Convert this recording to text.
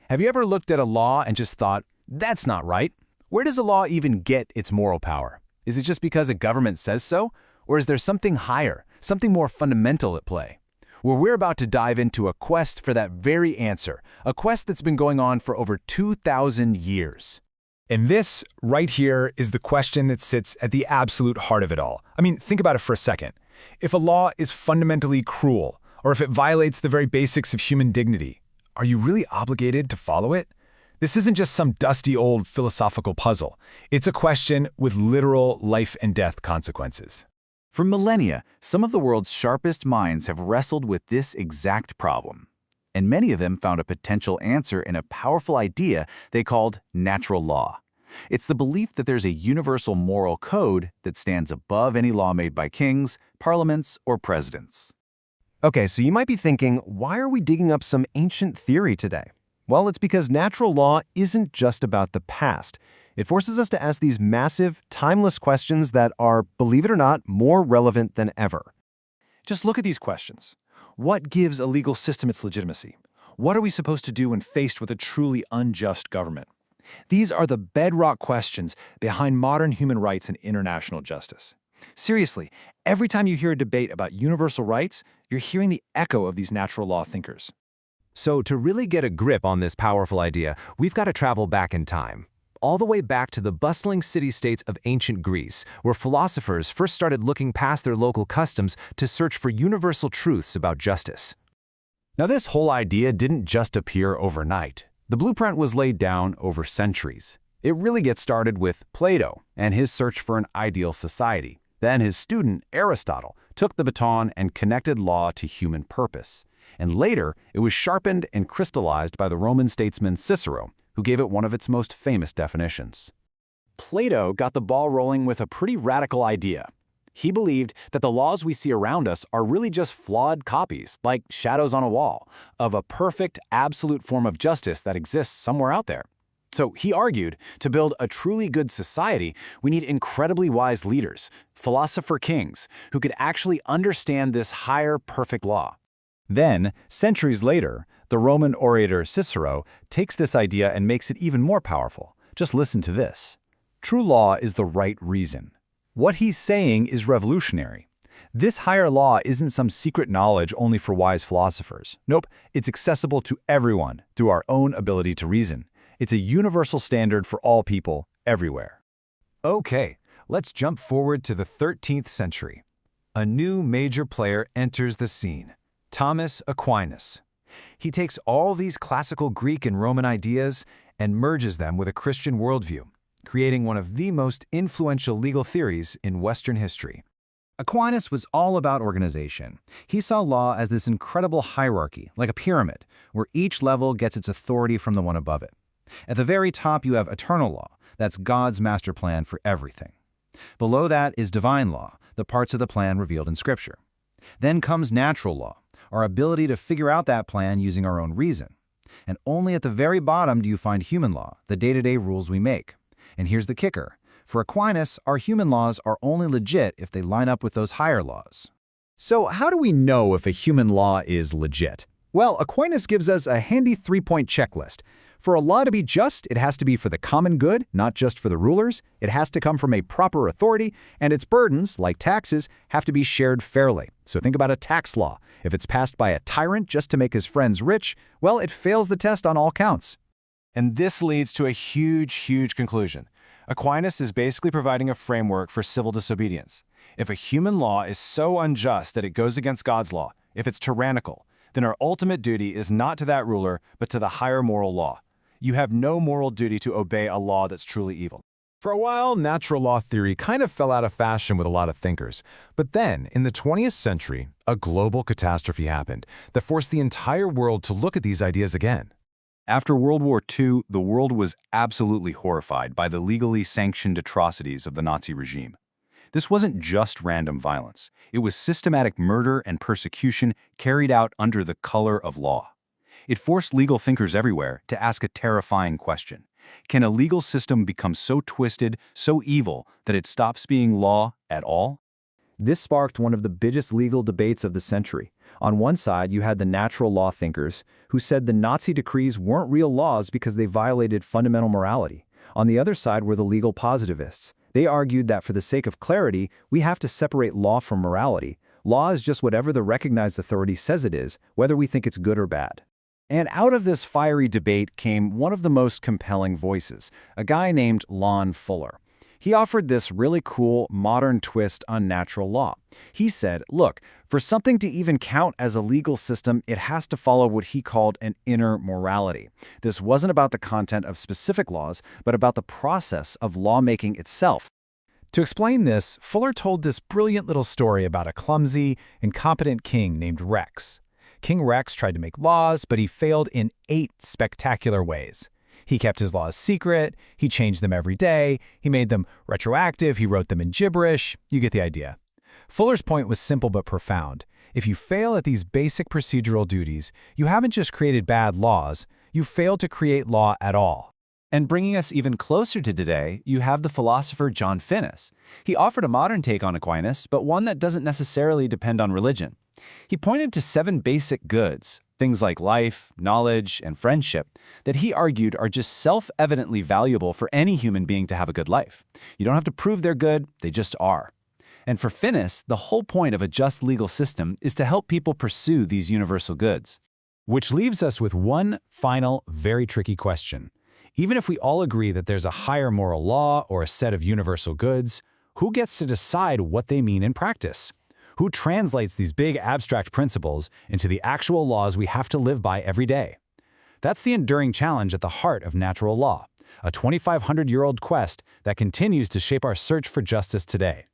Have you ever looked at a law and just thought, that's not right? Where does a law even get its moral power? Is it just because a government says so? Or is there something higher, something more fundamental at play? Well, we're about to dive into a quest for that very answer, a quest that's been going on for over 2,000 years. And this, right here, is the question that sits at the absolute heart of it all. I mean, think about it for a second. If a law is fundamentally cruel, or if it violates the very basics of human dignity, are you really obligated to follow it? This isn't just some dusty old philosophical puzzle. It's a question with literal life and death consequences. For millennia, some of the world's sharpest minds have wrestled with this exact problem. And many of them found a potential answer in a powerful idea they called natural law. It's the belief that there's a universal moral code that stands above any law made by kings, parliaments, or presidents. Okay, so you might be thinking, why are we digging up some ancient theory today? Well, it's because natural law isn't just about the past. It forces us to ask these massive, timeless questions that are, believe it or not, more relevant than ever. Just look at these questions. What gives a legal system its legitimacy? What are we supposed to do when faced with a truly unjust government? These are the bedrock questions behind modern human rights and international justice. Seriously, every time you hear a debate about universal rights, you're hearing the echo of these natural law thinkers. So to really get a grip on this powerful idea, we've got to travel back in time, all the way back to the bustling city-states of ancient Greece, where philosophers first started looking past their local customs to search for universal truths about justice. Now, this whole idea didn't just appear overnight. The blueprint was laid down over centuries. It really gets started with Plato and his search for an ideal society. Then his student, Aristotle, took the baton and connected law to human purpose. And later, it was sharpened and crystallized by the Roman statesman Cicero, who gave it one of its most famous definitions. Plato got the ball rolling with a pretty radical idea. He believed that the laws we see around us are really just flawed copies, like shadows on a wall, of a perfect, absolute form of justice that exists somewhere out there. So he argued, to build a truly good society, we need incredibly wise leaders, philosopher kings, who could actually understand this higher, perfect law. Then, centuries later, the Roman orator Cicero takes this idea and makes it even more powerful. Just listen to this. True law is the right reason. What he's saying is revolutionary. This higher law isn't some secret knowledge only for wise philosophers. Nope, it's accessible to everyone through our own ability to reason. It's a universal standard for all people, everywhere. Okay, let's jump forward to the 13th century. A new major player enters the scene, Thomas Aquinas. He takes all these classical Greek and Roman ideas and merges them with a Christian worldview, creating one of the most influential legal theories in Western history. Aquinas was all about organization. He saw law as this incredible hierarchy, like a pyramid, where each level gets its authority from the one above it. At the very top, you have eternal law. That's God's master plan for everything. Below that is divine law, the parts of the plan revealed in Scripture. Then comes natural law, our ability to figure out that plan using our own reason. And only at the very bottom do you find human law, the day-to-day rules we make. And here's the kicker. For Aquinas, our human laws are only legit if they line up with those higher laws. So how do we know if a human law is legit? Well, Aquinas gives us a handy three-point checklist. For a law to be just, it has to be for the common good, not just for the rulers. It has to come from a proper authority, and its burdens, like taxes, have to be shared fairly. So think about a tax law. If it's passed by a tyrant just to make his friends rich, well, it fails the test on all counts. And this leads to a huge conclusion. Aquinas is basically providing a framework for civil disobedience. If a human law is so unjust that it goes against God's law, if it's tyrannical, then our ultimate duty is not to that ruler, but to the higher moral law. You have no moral duty to obey a law that's truly evil. For a while, natural law theory kind of fell out of fashion with a lot of thinkers. But then, in the 20th century, a global catastrophe happened that forced the entire world to look at these ideas again. After World War II, the world was absolutely horrified by the legally sanctioned atrocities of the Nazi regime. This wasn't just random violence. It was systematic murder and persecution carried out under the color of law. It forced legal thinkers everywhere to ask a terrifying question. Can a legal system become so twisted, so evil, that it stops being law at all? This sparked one of the biggest legal debates of the century. On one side, you had the natural law thinkers, who said the Nazi decrees weren't real laws because they violated fundamental morality. On the other side were the legal positivists. They argued that for the sake of clarity, we have to separate law from morality. Law is just whatever the recognized authority says it is, whether we think it's good or bad. And out of this fiery debate came one of the most compelling voices, a guy named Lon Fuller. He offered this really cool, modern twist on natural law. He said, look, for something to even count as a legal system, it has to follow what he called an inner morality. This wasn't about the content of specific laws, but about the process of lawmaking itself. To explain this, Fuller told this brilliant little story about a clumsy, incompetent king named Rex. King Rex tried to make laws, but he failed in 8 spectacular ways. He kept his laws secret, he changed them every day, he made them retroactive, he wrote them in gibberish. You get the idea. Fuller's point was simple but profound. If you fail at these basic procedural duties, you haven't just created bad laws, you failed to create law at all. And bringing us even closer to today, you have the philosopher John Finnis. He offered a modern take on Aquinas, but one that doesn't necessarily depend on religion. He pointed to 7 basic goods, things like life, knowledge, and friendship, that he argued are just self-evidently valuable for any human being to have a good life. You don't have to prove they're good, they just are. And for Finnis, the whole point of a just legal system is to help people pursue these universal goods. Which leaves us with one final, very tricky question. Even if we all agree that there's a higher moral law or a set of universal goods, who gets to decide what they mean in practice? Who translates these big abstract principles into the actual laws we have to live by every day? That's the enduring challenge at the heart of natural law, a 2,500-year-old quest that continues to shape our search for justice today.